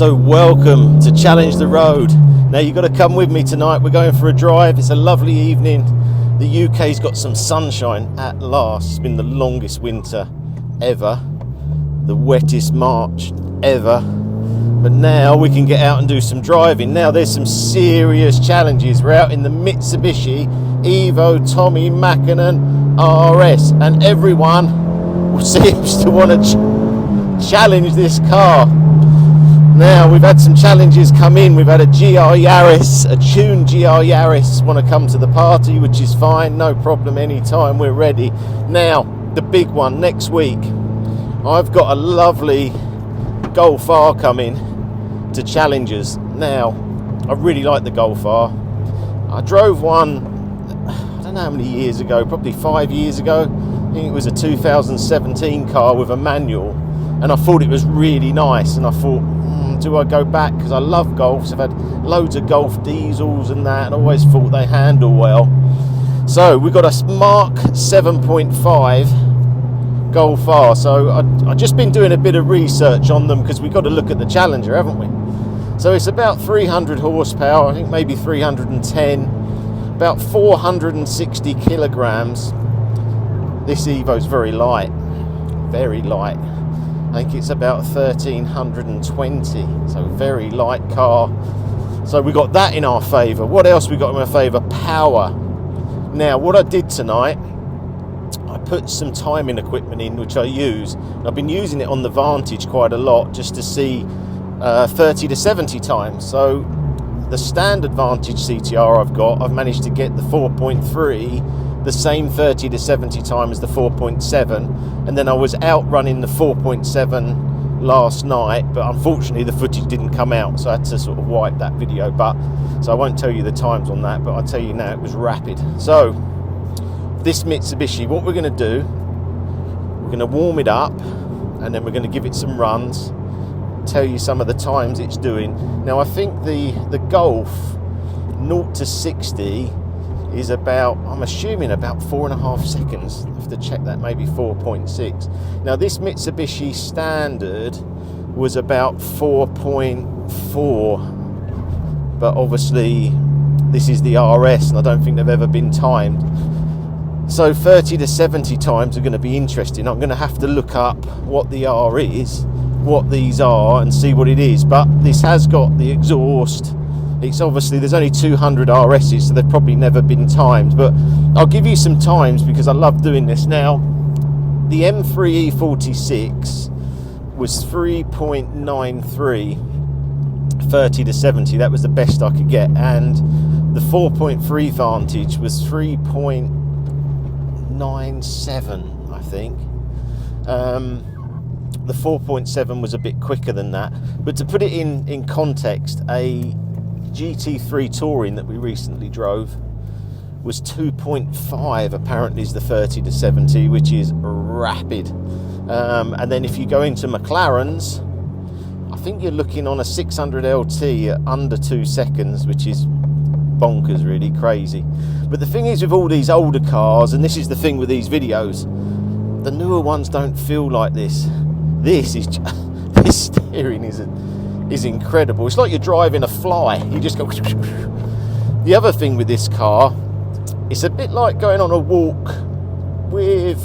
So welcome to Challenge the Road. Now you've got to come with me tonight. We're going for a drive. It's a lovely evening. The UK's got some sunshine at last. It's been the longest winter ever, the wettest March ever. But now we can get out and do some driving. Now there's some serious challenges. We're out in the Mitsubishi Tommy Mäkinen RS, and everyone seems to want to challenge this car. Now we've had some challenges come in. We've had a GR Yaris, a tuned GR Yaris want to come to the party, which is fine, no problem, anytime, we're ready. Now the big one next week, I've got a lovely Golf R coming to challengers. Now I really like the Golf R. I drove one, I don't know how many years ago, probably 5 years ago. I think it was a 2017 car with a manual, and I thought it was really nice, and I thought, do I go back? Because I love Golfs. I've had loads of Golf diesels and that, and I always thought they handle well. So we've got a Mark 7.5 Golf R. So I've just been doing a bit of research on them because we've got to look at the Challenger, haven't we? So it's about 300 horsepower, I think maybe 310, about 460 kilograms. This Evo's very light, very light. I think it's about 1,320, so very light car. So we got that in our favour. What else we got in our favour? Power. Now what I did tonight, I put some timing equipment in which I use. I've been using it on the Vantage quite a lot just to see 30 to 70 times. So the standard Vantage CTR I've managed to get the 4.3 the same 30 to 70 times as the 4.7, and then I was out running the 4.7 last night, but unfortunately the footage didn't come out, so I had to sort of wipe that video. So I won't tell you the times on that, but I'll tell you now it was rapid. So this Mitsubishi, what we're going to do, we're going to warm it up, and then we're going to give it some runs, tell you some of the times it's doing. Now I think the Golf 0 to 60 is about, I'm assuming about 4.5 seconds. I have to check that, maybe 4.6. Now this Mitsubishi standard was about 4.4, but obviously this is the RS and I don't think they've ever been timed. So 30 to 70 times are going to be interesting. I'm going to have to look up what the R is, what these are, and see what it is. But this has got the exhaust. It's obviously, there's only 200 RSs, so they've probably never been timed, but I'll give you some times because I love doing this. Now, the M3 E46 was 3.93, 30 to 70, that was the best I could get, and the 4.3 Vantage was 3.97, I think. The 4.7 was a bit quicker than that, but to put it in context, a GT3 Touring that we recently drove was 2.5 apparently is the 30 to 70, which is rapid. And then if you go into McLaren's, I think you're looking on a 600 LT at under 2 seconds, which is bonkers, really crazy. But the thing is with all these older cars, and this is the thing with these videos, the newer ones don't feel like this. This steering is incredible. It's like you're driving a fly. You just go. The other thing with this car, it's a bit like going on a walk with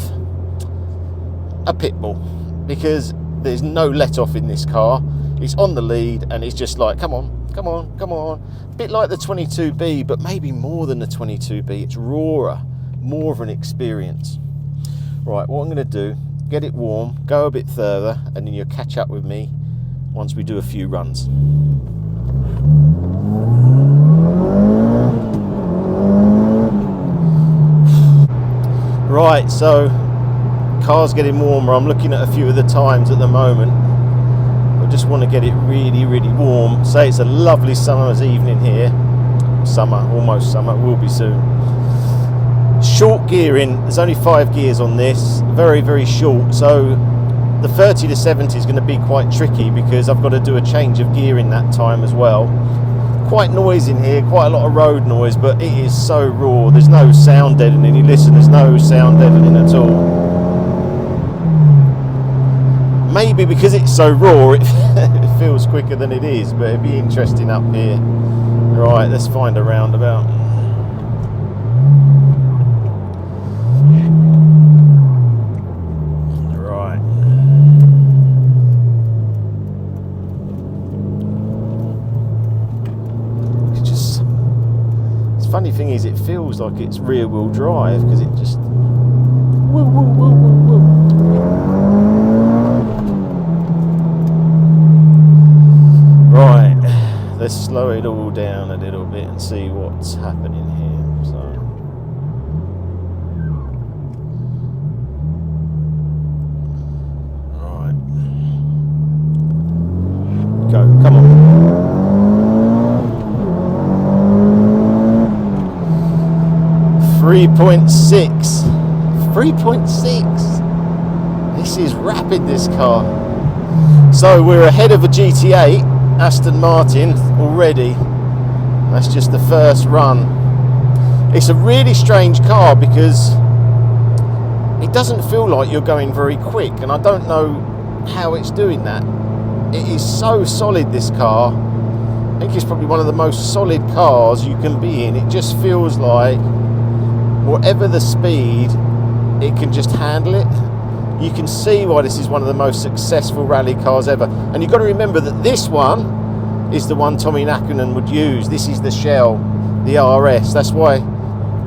a pit bull, because there's no let off in this car. It's on the lead and it's just like, come on, come on, come on. A bit like the 22B, but maybe more than the 22B. It's rawer, more of an experience. Right, what I'm going to do, get it warm, go a bit further, and then you'll catch up with me once we do a few runs. Right, so car's getting warmer. I'm looking at a few of the times at the moment. I just want to get it really, really warm. Say it's a lovely summer's evening here. Summer, almost summer, it will be soon. Short gearing, there's only 5 gears on this, very, very short. So the 30 to 70 is going to be quite tricky because I've got to do a change of gear in that time as well. Quite noisy in here, quite a lot of road noise, but it is so raw. There's no sound deadening. You listen, there's no sound deadening at all. Maybe because it's so raw, it feels quicker than it is, but it'd be interesting up here. Right, let's find a roundabout. Right. It's just, the funny thing is it feels like it's rear wheel drive because it just woo, woo, woo, woo, woo. Right, let's slow it all down a little bit and see what's happening here. So, right, go, come on. 3.6. 3.6. This is rapid, this car. So we're ahead of a GT8 Aston Martin already. That's just the first run. It's a really strange car because it doesn't feel like you're going very quick, and I don't know how it's doing that. It is so solid, this car. I think it's probably one of the most solid cars you can be in. It just feels like whatever the speed, it can just handle it. You can see why this is one of the most successful rally cars ever. And you've got to remember that this one is the one Tommy Nakkonen would use. This is the Shell, the RS. That's why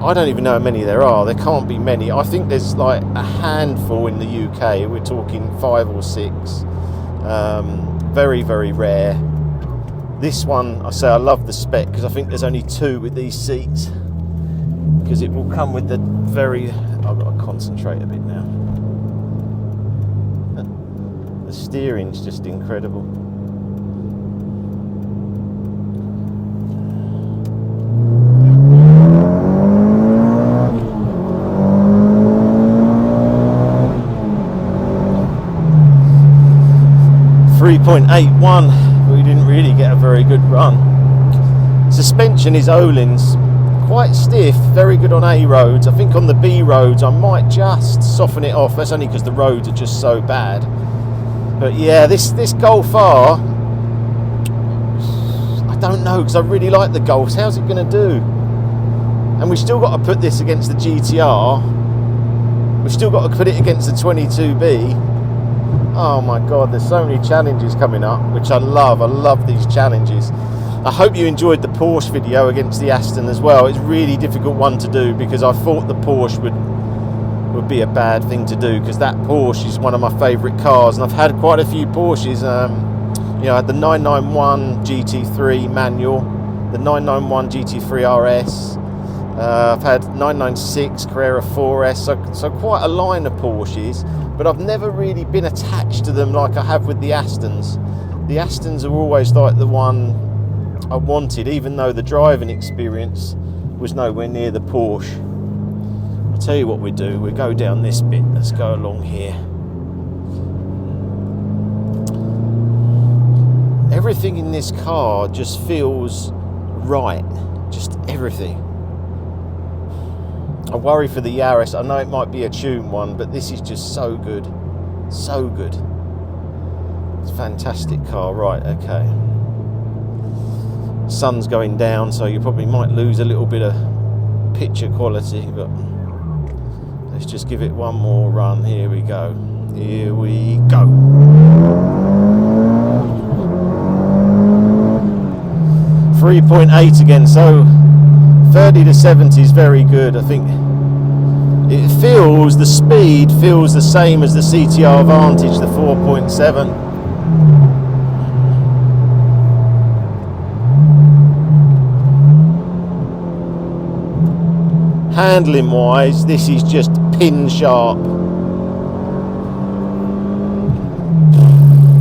I don't even know how many there are. There can't be many. I think there's like a handful in the UK. We're talking 5 or 6. Very, very rare. This one, I say I love the spec because I think there's only 2 with these seats. Because it will come with the very... I've got to concentrate a bit now. The steering's just incredible. .81. We didn't really get a very good run. Suspension is Öhlins. Quite stiff, very good on A roads. I think on the B roads I might just soften it off. That's only because the roads are just so bad. But yeah, this Golf R, I don't know, because I really like the Golfs. How's it going to do? And we've still got to put this against the GTR. We've still got to put it against the 22B. Oh my God, there's so many challenges coming up, which I love. I love these challenges. I hope you enjoyed the Porsche video against the Aston as well. It's a really difficult one to do because I thought the Porsche would be a bad thing to do because that Porsche is one of my favourite cars, and I've had quite a few Porsches. You know, I had the 991 GT3 manual, the 991 GT3 RS. I've had 996 Carrera 4S, so quite a line of Porsches, but I've never really been attached to them like I have with the Astons. The Astons are always like the one I wanted, even though the driving experience was nowhere near the Porsche. I'll tell you what we do, we go down this bit, let's go along here. Everything in this car just feels right, just everything. I worry for the Yaris. I know it might be a tune one, but this is just so good, so good. It's a fantastic car. Right, okay. Sun's going down, so you probably might lose a little bit of picture quality, but let's just give it one more run. Here we go. Here we go. .8 again, so 30 to 70 is very good. I think it feels, the speed feels the same as the CTR Vantage, the 4.7. Handling wise, this is just pin sharp.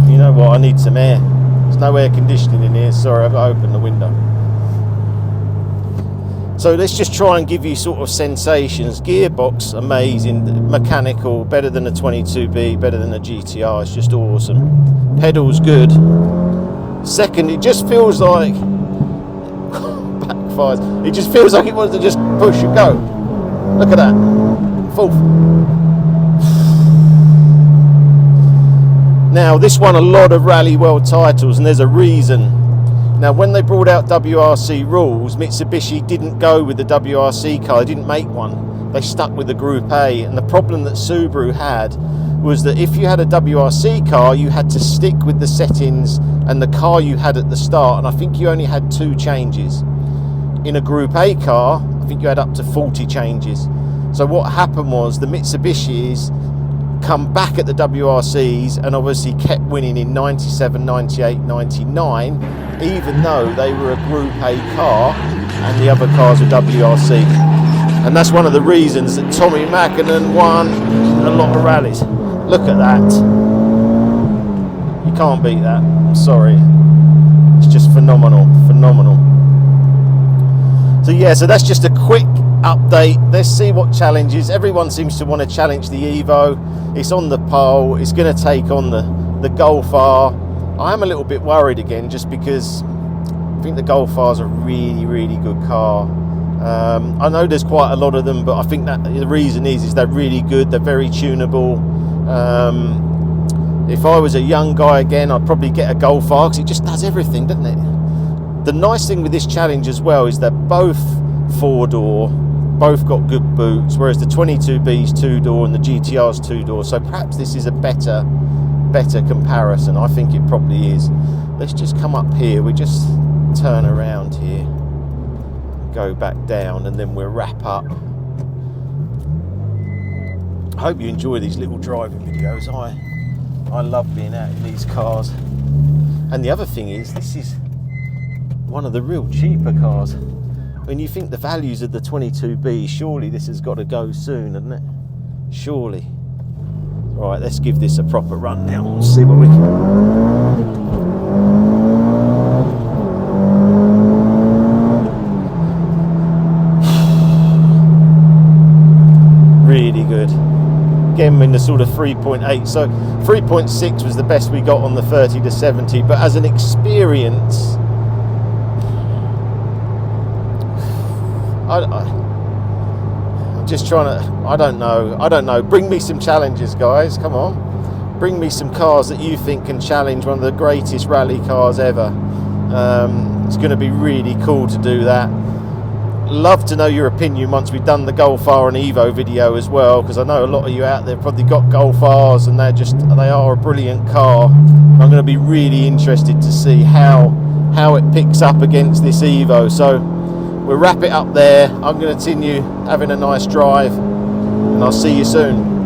You know what, I need some air. There's no air conditioning in here, sorry, I've got to open the window. So let's just try and give you sort of sensations. Gearbox, amazing. Mechanical, better than a 22B, better than a GTR, it's just awesome. Pedals, good. Second, it just feels like, backfires, it just feels like it wants to just push and go. Look at that. Fourth. Now this won a lot of Rally World titles, and there's a reason. Now when they brought out WRC rules, Mitsubishi didn't go with the WRC car, they didn't make one. They stuck with the Group A, and the problem that Subaru had was that if you had a WRC car, you had to stick with the settings and the car you had at the start, and I think you only had 2 changes. In a Group A car, I think you had up to 40 changes. So what happened was the Mitsubishis come back at the WRCs and obviously kept winning in 97, 98, 99, even though they were a Group A car and the other cars were WRC. And that's one of the reasons that Tommy Mäkinen won a lot of rallies. Look at that. You can't beat that. I'm sorry. It's just phenomenal, phenomenal. So yeah, so that's just a quick update. Let's see what challenges. Everyone seems to want to challenge the Evo. It's on the pole. It's going to take on the Golf R. I am a little bit worried again, just because I think the Golf R is a really, really good car. I know there's quite a lot of them, but I think that the reason is they're really good. They're very tunable. If I was a young guy again, I'd probably get a Golf R, because it just does everything, doesn't it? The nice thing with this challenge as well is they're both 4-door, both got good boots, whereas the 22B's 2-door and the GTR's 2-door. So perhaps this is a better comparison. I think it probably is. Let's just come up here. We just turn around here, go back down, and then we'll wrap up. I hope you enjoy these little driving videos. I love being out in these cars. And the other thing is, this is one of the real cheaper cars. When you think the values of the 22B, surely this has got to go soon, hasn't it? Surely. Right, let's give this a proper run now and see what we can. Really good. Again, in the sort of 3.8, so 3.6 was the best we got on the 30 to 70, but as an experience, I'm just trying to, I don't know, bring me some challenges, guys, come on, bring me some cars that you think can challenge one of the greatest rally cars ever. It's going to be really cool to do that. Love to know your opinion once we've done the Golf R and Evo video as well, because I know a lot of you out there probably got Golf Rs and they are a brilliant car. I'm going to be really interested to see how it picks up against this Evo. So we'll wrap it up there. I'm going to continue having a nice drive, and I'll see you soon.